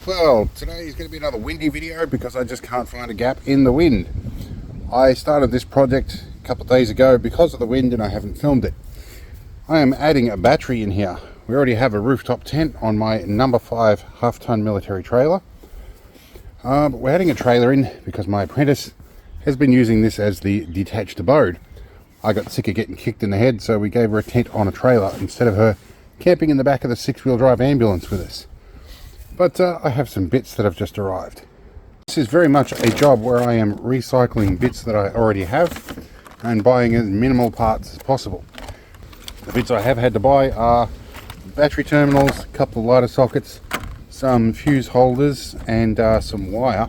Well, today is going to be another windy video because I just can't find a gap in the wind. I started this project a couple of days ago because of the wind and I haven't filmed it. I am adding a battery in here. We already have a rooftop tent on my No5 half-ton military trailer. But we're adding a trailer in because my apprentice has been using this as the detached abode. I got sick of getting kicked in the head, so we gave her a tent on a trailer instead of her camping in the back of the six-wheel drive ambulance with us. But I have some bits that have just arrived. This is very much a job where I am recycling bits that I already have and buying as minimal parts as possible. The bits I have had to buy are battery terminals, a couple of lighter sockets, some fuse holders and some wire.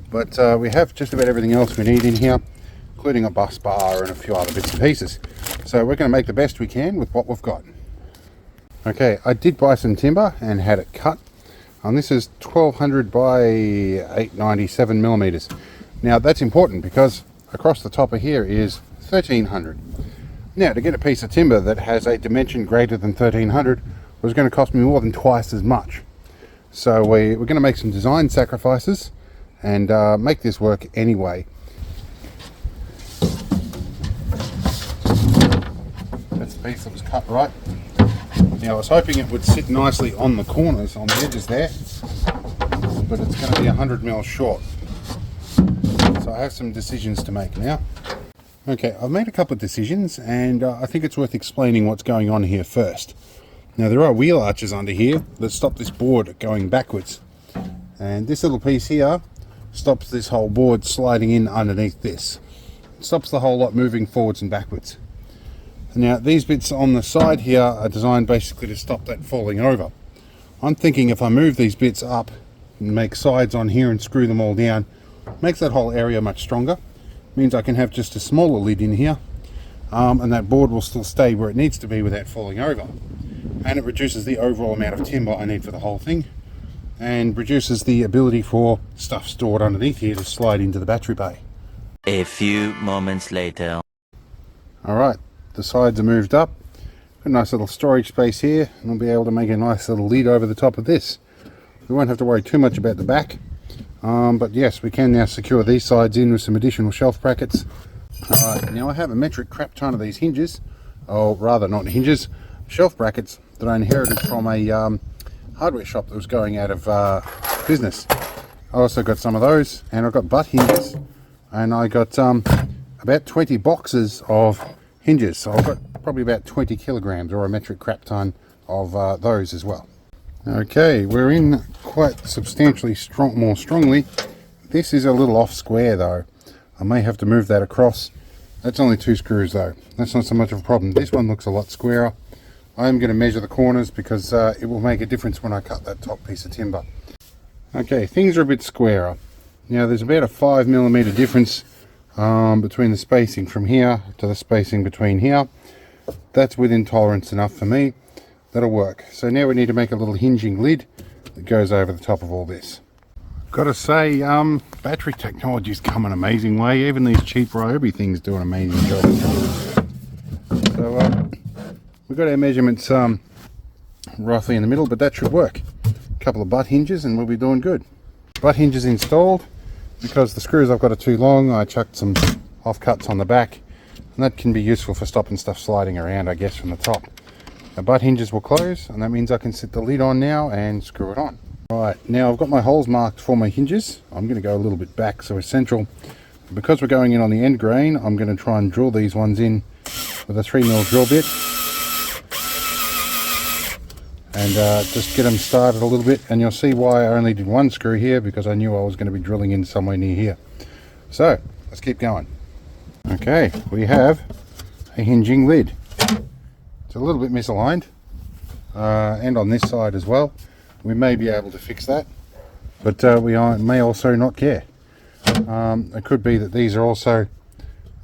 But we have just about everything else we need in here, including a bus bar and a few other bits and pieces. So we're going to make the best we can with what we've got. Okay, I did buy some timber and had it cut. And this is 1200 by 897 millimeters. Now that's important because across the top of here is 1300. Now to get a piece of timber that has a dimension greater than 1300 was going to cost me more than twice as much. So we're going to make some design sacrifices and make this work anyway. That's the piece that was cut right. Now I was hoping it would sit nicely on the corners, on the edges there, but it's going to be 100mm short. So I have some decisions to make now. Okay, I've made a couple of decisions and I think it's worth explaining what's going on here first. Now there are wheel arches under here that stop this board going backwards. And this little piece here stops this whole board sliding in underneath this. It stops the whole lot moving forwards and backwards. Now these bits on the side here are designed basically to stop that falling over. I'm thinking if I move these bits up and make sides on here and screw them all down, makes that whole area much stronger. Means I can have just a smaller lid in here and that board will still stay where it needs to be without falling over. And it reduces the overall amount of timber I need for the whole thing and reduces the ability for stuff stored underneath here to slide into the battery bay. A few moments later. Alright. The sides are moved up, a nice little storage space here, and we'll be able to make a nice little lid over the top of this. We won't have to worry too much about the back, but yes, we can now secure these sides in with some additional shelf brackets. Alright, now I have a metric crap ton of these hinges, or rather not hinges, shelf brackets that I inherited from a hardware shop that was going out of business. I also got some of those, and I've got butt hinges, and I got about 20 boxes of hinges, so I've got probably about 20 kilograms or a metric crap ton of those as well. Okay, we're in quite substantially more strongly. This is a little off square though. I may have to move that across. That's only 2 screws though. That's not so much of a problem. This one looks a lot squarer. I'm going to measure the corners because it will make a difference when I cut that top piece of timber. Okay, things are a bit squarer. Now there's about a 5mm difference between the spacing from here to the spacing between here. That's within tolerance enough for me. That'll work. So now we need to make a little hinging lid that goes over the top of all this. Gotta say, battery technology's come an amazing way. Even these cheap Ryobi things do an amazing job. So we've got our measurements roughly in the middle, but that should work. A couple of butt hinges and we'll be doing good. Butt hinges installed. Because the screws I've got are too long, I chucked some offcuts on the back, and that can be useful for stopping stuff sliding around, I guess, from the top. The butt hinges will close, and that means I can set the lid on now and screw it on. Alright, now I've got my holes marked for my hinges. I'm going to go a little bit back so it's central. Because we're going in on the end grain, I'm going to try and drill these ones in with a 3mm drill bit. And just get them started a little bit, and you'll see why I only did 1 screw here, because I knew I was going to be drilling in somewhere near here. So let's keep going. Okay, we have a hinging lid. It's a little bit misaligned and on this side as well. We may be able to fix that, but we may also not care. It could be that these are also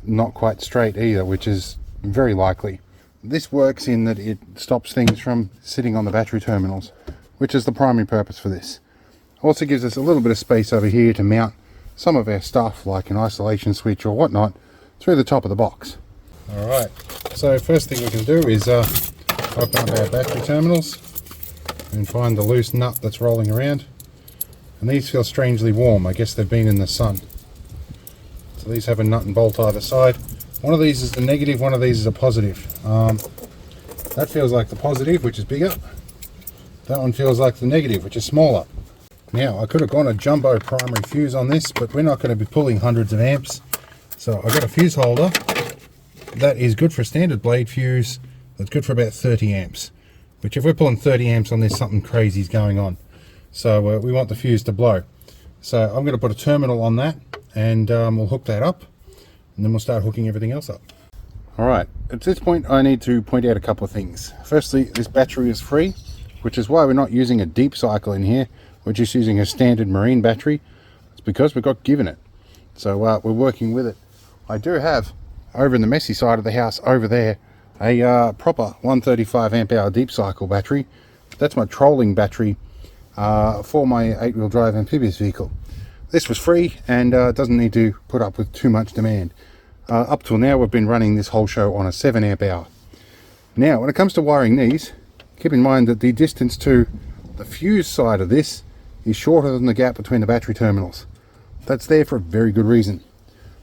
not quite straight either, which is very likely. This works in that it stops things from sitting on the battery terminals, which is the primary purpose for this. Also gives us a little bit of space over here to mount some of our stuff, like an isolation switch or whatnot, through the top of the box. Alright, so first thing we can do is open up our battery terminals and find the loose nut that's rolling around. And these feel strangely warm. I guess they've been in the sun. So these have a nut and bolt either side. One of these is the negative, one of these is a positive. That feels like the positive, which is bigger. That one feels like the negative, which is smaller. Now, I could have gone a jumbo primary fuse on this, but we're not going to be pulling hundreds of amps. So I've got a fuse holder that is good for a standard blade fuse. That's good for about 30 amps. Which if we're pulling 30 amps on this, something crazy is going on. So we want the fuse to blow. So I'm going to put a terminal on that, and we'll hook that up, and then we'll start hooking everything else up. Alright, at this point I need to point out a couple of things. Firstly, this battery is free, which is why we're not using a deep cycle in here. We're just using a standard marine battery. It's because we got given it. So we're working with it. I do have, over in the messy side of the house, over there, a proper 135 amp hour deep cycle battery. That's my trolling battery for my 8-wheel drive amphibious vehicle. This was free and doesn't need to put up with too much demand. Up till now we've been running this whole show on a 7 amp hour. Now when it comes to wiring these, keep in mind that the distance to the fuse side of this is shorter than the gap between the battery terminals. That's there for a very good reason.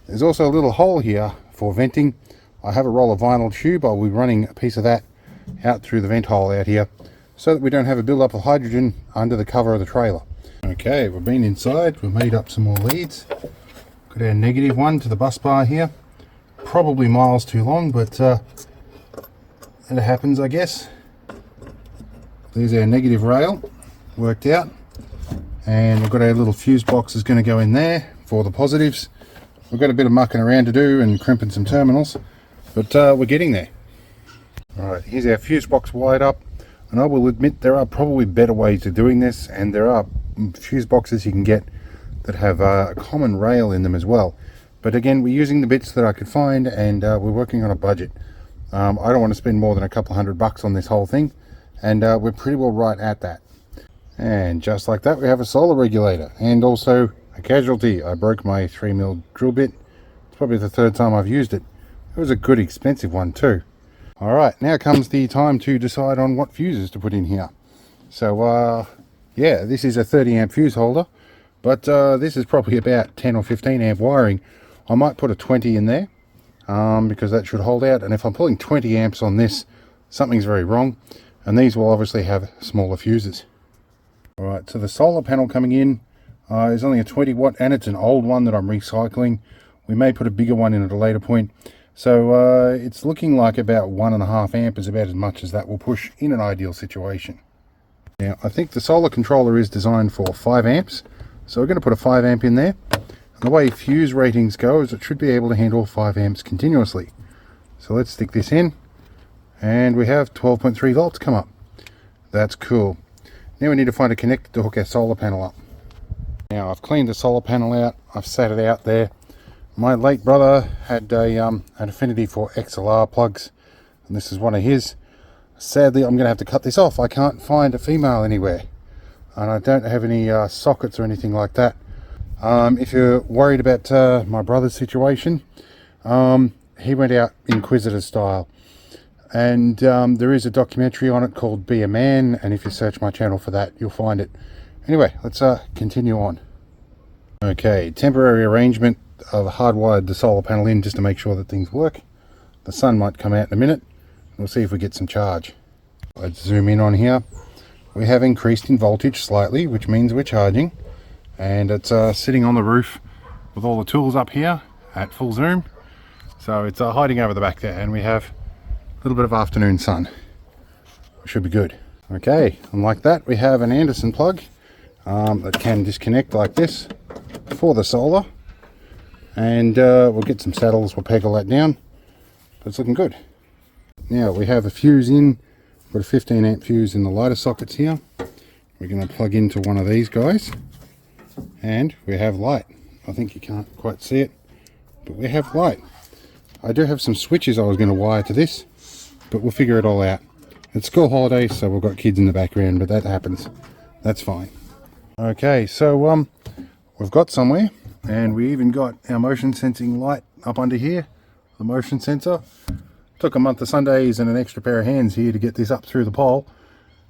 There's also a little hole here for venting. I have a roll of vinyl tube. I'll be running a piece of that out through the vent hole out here so that we don't have a build up of hydrogen under the cover of the trailer. Okay, we've been inside, we've made up some more leads. Got our negative one to the bus bar here. Probably miles too long, but it happens, I guess. There's our negative rail worked out, and we've got our little fuse box is going to go in there for the positives. We've got a bit of mucking around to do and crimping some terminals, but we're getting there. Alright, here's our fuse box wired up, and I will admit there are probably better ways of doing this, and there are fuse boxes you can get that have a common rail in them as well. But again, we're using the bits that I could find, and we're working on a budget. I don't want to spend more than a couple $100 on this whole thing, and we're pretty well right at that. And just like that, we have a solar regulator and also a casualty. I broke my 3mm drill bit. It's probably the third time I've used it. It was a good expensive one too. Alright, now comes the time to decide on what fuses to put in here. So yeah, this is a 30 amp fuse holder, but this is probably about 10 or 15 amp wiring. I might put a 20 in there because that should hold out, and if I'm pulling 20 amps on this, something's very wrong, and these will obviously have smaller fuses. Alright, so the solar panel coming in is only a 20 watt, and it's an old one that I'm recycling. We may put a bigger one in at a later point. So it's looking like about 1.5 amp is about as much as that will push in an ideal situation. Now I think the solar controller is designed for 5 amps, so we're going to put a 5 amp in there. And the way fuse ratings go is it should be able to handle 5 amps continuously. So let's stick this in, and we have 12.3 volts come up. That's cool. Now we need to find a connector to hook our solar panel up. Now I've cleaned the solar panel out, I've sat it out there. My late brother had an affinity for XLR plugs, and this is one of his. Sadly, I'm going to have to cut this off. I can't find a female anywhere, and I don't have any sockets or anything like that. If you're worried about my brother's situation, he went out Inquisitor style, and there is a documentary on it called Be a Man, and if you search my channel for that, you'll find it. Anyway, let's continue on. Okay, temporary arrangement. I've hardwired the solar panel in just to make sure that things work. The sun might come out in a minute. We'll see if we get some charge. Let's zoom in on here. We have increased in voltage slightly, which means we're charging, and it's sitting on the roof with all the tools up here at full zoom. So it's hiding over the back there, and we have a little bit of afternoon sun. Should be good. Okay, and like that we have an Anderson plug that can disconnect like this for the solar, and we'll get some saddles, we'll peg all that down, but it's looking good. Now we have a fuse in, got a 15 amp fuse in the lighter sockets here. We're going to plug into one of these guys, and we have light. I think you can't quite see it, but we have light. I do have some switches I was going to wire to this, but we'll figure it all out. It's school holidays, so we've got kids in the background, but that happens. That's fine. Okay, so we've got somewhere, and we even got our motion sensing light up under here, the motion sensor. Took a month of Sundays and an extra pair of hands here to get this up through the pole,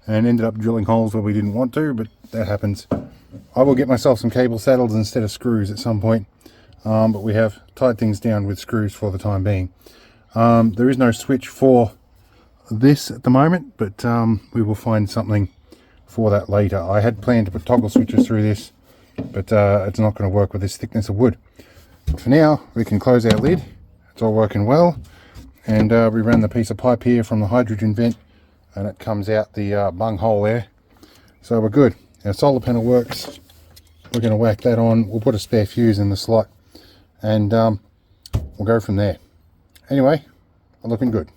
and ended up drilling holes where we didn't want to, but that happens. I will get myself some cable saddles instead of screws at some point, but we have tied things down with screws for the time being. There is no switch for this at the moment, but we will find something for that later. I had planned to put toggle switches through this, but it's not going to work with this thickness of wood. For now, we can close our lid. It's all working well, and we ran the piece of pipe here from the hydrogen vent, and it comes out the bung hole there, so we're good. Our solar panel works. We're going to whack that on. We'll put a spare fuse in the slot, and we'll go from there. Anyway, looking good.